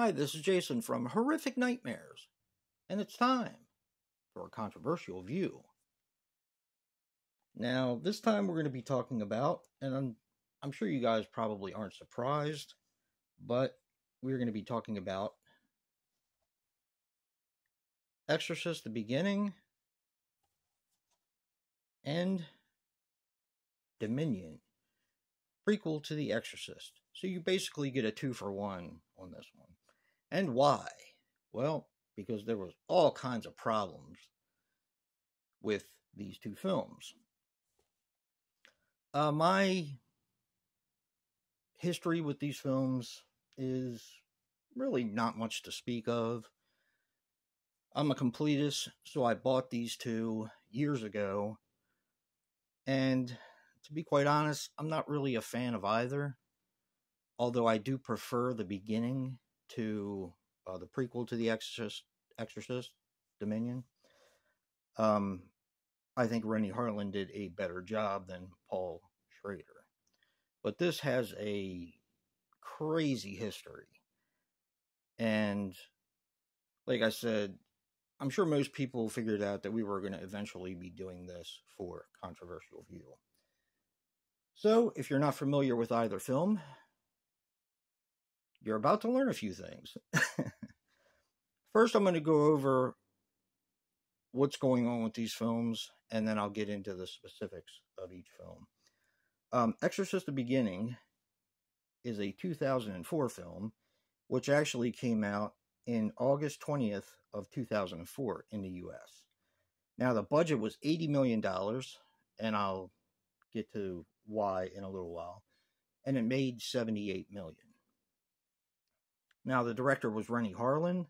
Hi, this is Jason from Horrific Nightmares, and it's time for a controversial view. Now, this time we're going to be talking about, and I'm sure you guys probably aren't surprised, but we're going to be talking about Exorcist, the beginning, and Dominion, prequel to The Exorcist. So you basically get a 2-for-1 on this one. And why? Well, because there was all kinds of problems with these two films. My history with these films is really not much to speak of. I'm a completist, so I bought these two years ago. And to be quite honest, I'm not really a fan of either. Although I do prefer the beginning to the prequel to The Exorcist, Dominion. I think Rennie Harlan did a better job than Paul Schrader. But this has a crazy history. And like I said, I'm sure most people figured out that we were going to eventually be doing this for controversial view. So, if you're not familiar with either film, you're about to learn a few things. First, I'm going to go over what's going on with these films, and then I'll get into the specifics of each film. Exorcist: The Beginning is a 2004 film, which actually came out in August 20th of 2004 in the U.S. Now, the budget was $80 million, and I'll get to why in a little while, and it made $78 million. Now, the director was Rennie Harlan,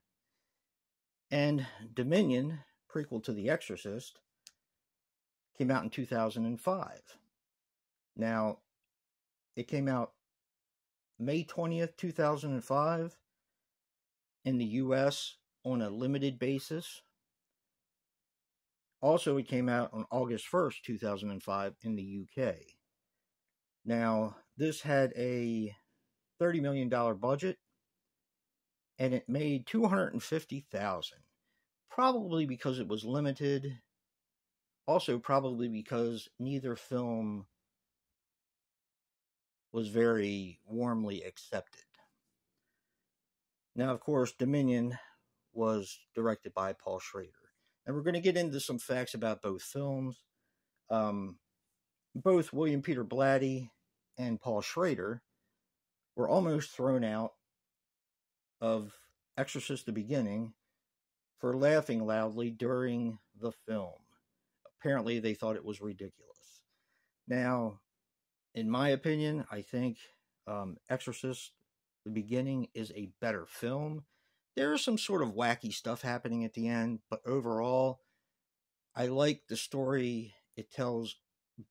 and Dominion, prequel to The Exorcist, came out in 2005. Now, it came out May 20th, 2005 in the U.S. on a limited basis. Also, it came out on August 1st, 2005 in the U.K. Now, this had a $30 million budget, and it made $250,000. Probably because it was limited. Also, probably because neither film was very warmly accepted. Now, of course, Dominion was directed by Paul Schrader. And we're going to get into some facts about both films. Both William Peter Blatty and Paul Schrader were almost thrown out of Exorcist: The Beginning for laughing loudly during the film. Apparently, they thought it was ridiculous. Now, in my opinion, I think Exorcist: The Beginning is a better film. There is some sort of wacky stuff happening at the end, but overall, I like the story it tells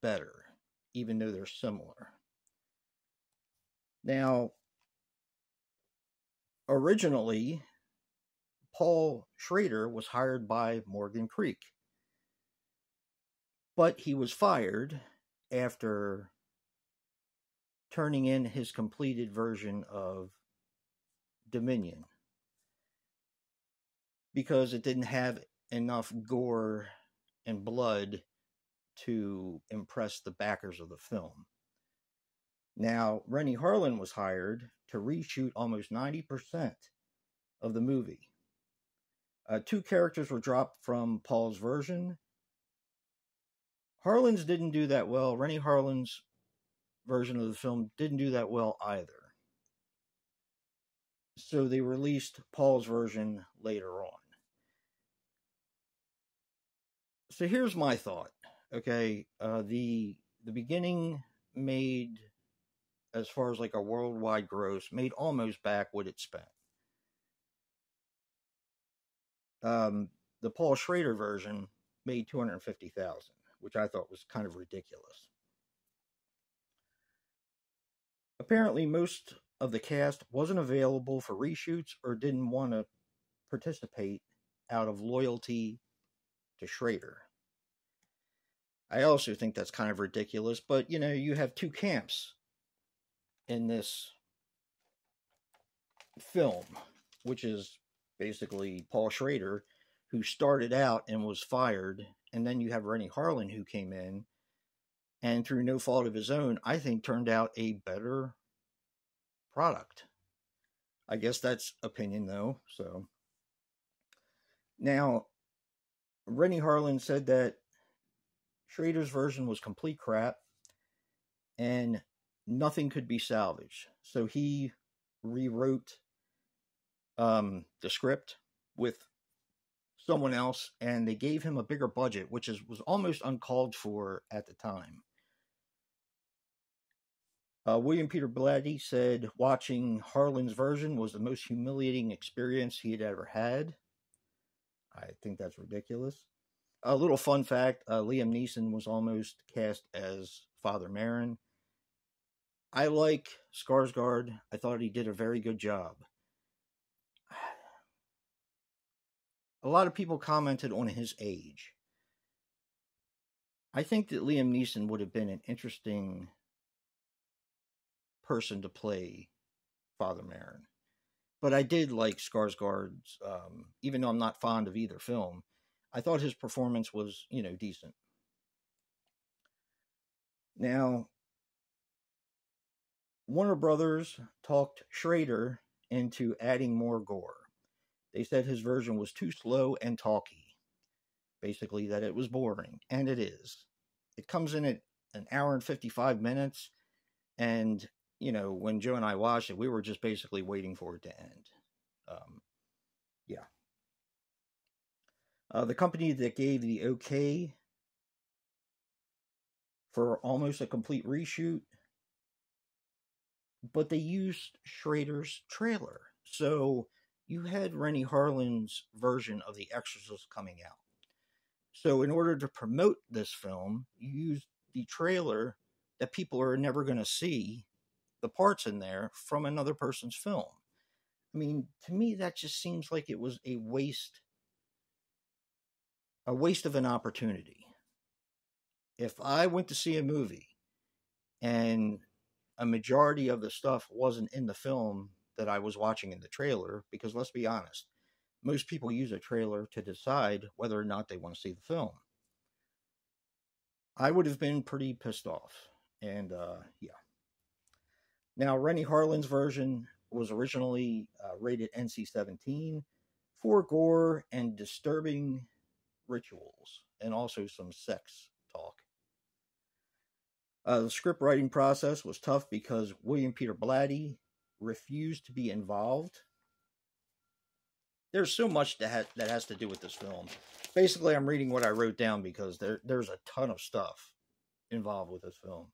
better, even though they're similar. Now, originally, Paul Schrader was hired by Morgan Creek, but he was fired after turning in his completed version of Dominion because it didn't have enough gore and blood to impress the backers of the film. Now, Rennie Harlan was hired to reshoot almost 90% of the movie. 2 characters were dropped from Paul's version. Harlan's didn't do that well. Rennie Harlan's version of the film didn't do that well either. So they released Paul's version later on. So here's my thought. Okay, the beginning made, as far as like a worldwide gross, made almost back what it spent. The Paul Schrader version made $250,000, which I thought was kind of ridiculous. Apparently, most of the cast wasn't available for reshoots or didn't want to participate out of loyalty to Schrader. I also think that's kind of ridiculous, but, you know, you have 2 camps in this film. which is basically Paul Schrader, who started out and was fired. And then you have Rennie Harlan, who came in and through no fault of his own, I think turned out a better product. I guess that's opinion, though. So now, Rennie Harlan said that Schrader's version was complete crap and nothing could be salvaged. So he rewrote the script with someone else, and they gave him a bigger budget, which was almost uncalled for at the time. William Peter Blatty said watching Harlan's version was the most humiliating experience he had ever had. I think that's ridiculous. A little fun fact, Liam Neeson was almost cast as Father Merrin. I like Skarsgård. I thought he did a very good job. A lot of people commented on his age. I think that Liam Neeson would have been an interesting person to play Father Merrin. But I did like Skarsgård's, even though I'm not fond of either film, I thought his performance was, decent. Now, Warner Brothers talked Schrader into adding more gore. They said his version was too slow and talky. Basically, that it was boring. And it is. It comes in at an hour and 55 minutes. And, when Joe and I watched it, we were just basically waiting for it to end. The company that gave the okay for almost a complete reshoot, but they used Schrader's trailer. So you had Rennie Harlan's version of The Exorcist coming out. So in order to promote this film, you used the trailer that people are never going to see, the parts in there, from another person's film. I mean, to me, that just seems like it was a waste of an opportunity. If I went to see a movie and a majority of the stuff wasn't in the film that I was watching in the trailer, because let's be honest, most people use a trailer to decide whether or not they want to see the film, I would have been pretty pissed off. And, yeah. Now, Rennie Harlan's version was originally rated NC-17 for gore and disturbing rituals, and also some sex talk. The script writing process was tough because William Peter Blatty refused to be involved. There's so much that has to do with this film. Basically, I'm reading what I wrote down because there's a ton of stuff involved with this film.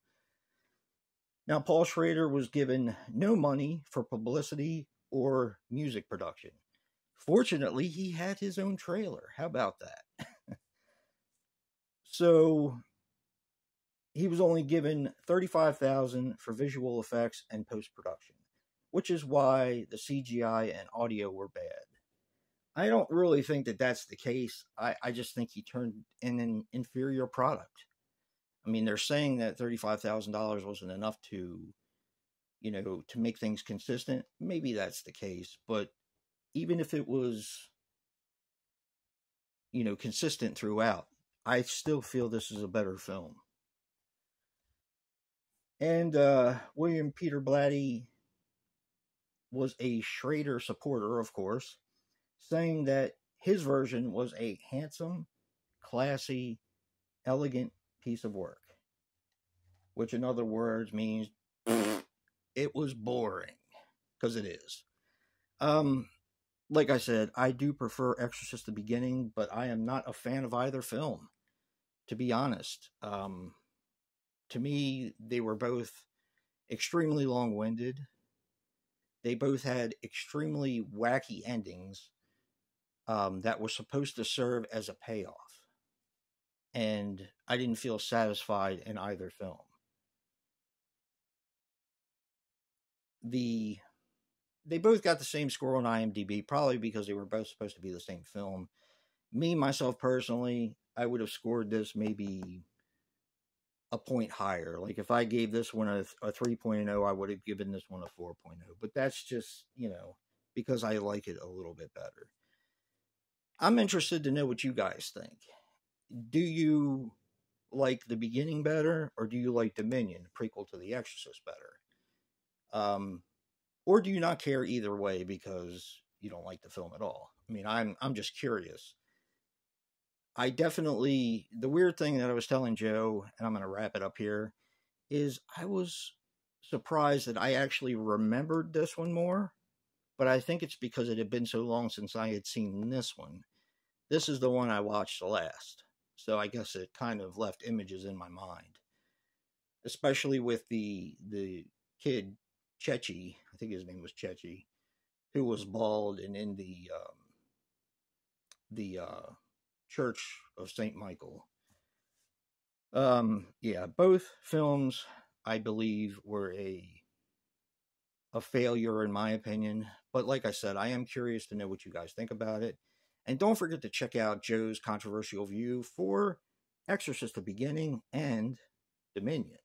Now, Paul Schrader was given no money for publicity or music production. Fortunately, he had his own trailer. How about that? So he was only given $35,000 for visual effects and post-production, which is why the CGI and audio were bad. I don't really think that that's the case. I just think he turned in an inferior product. I mean, they're saying that $35,000 wasn't enough to make things consistent. Maybe that's the case, but even if it was, consistent throughout, I still feel this is a better film. And William Peter Blatty was a Schrader supporter, of course, saying that his version was a handsome, classy, elegant piece of work, which in other words means it was boring, because it is. Like I said, I do prefer Exorcist the beginning, but I am not a fan of either film, to be honest. To me, they were both extremely long-winded. They both had extremely wacky endings that were supposed to serve as a payoff. And I didn't feel satisfied in either film. They both got the same score on IMDb, probably because they were both supposed to be the same film. Me, myself, personally, I would have scored this maybe a point higher. Like, if I gave this one a 3.0, I would have given this one a 4.0. But that's just, because I like it a little bit better. I'm interested to know what you guys think. Do you like the beginning better, or do you like Dominion, the prequel to The Exorcist, better? Or do you not care either way because you don't like the film at all? I mean, I'm just curious. I definitely, the weird thing that I was telling Joe, and I'm going to wrap it up here, is I was surprised that I actually remembered this one more, but I think it's because it had been so long since I had seen this one. This is the one I watched last, so I guess it kind of left images in my mind, especially with the kid Chechi, I think his name was Chechi, who was bald and in the Church of Saint Michael. Yeah, both films I believe were a failure in my opinion, but like I said, I am curious to know what you guys think about it. And don't forget to check out Joe's controversial view for Exorcist the Beginning and Dominion,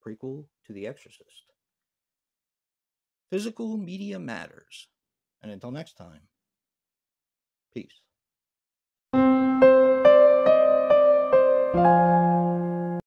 prequel to The Exorcist. Physical media matters. And until next time, peace.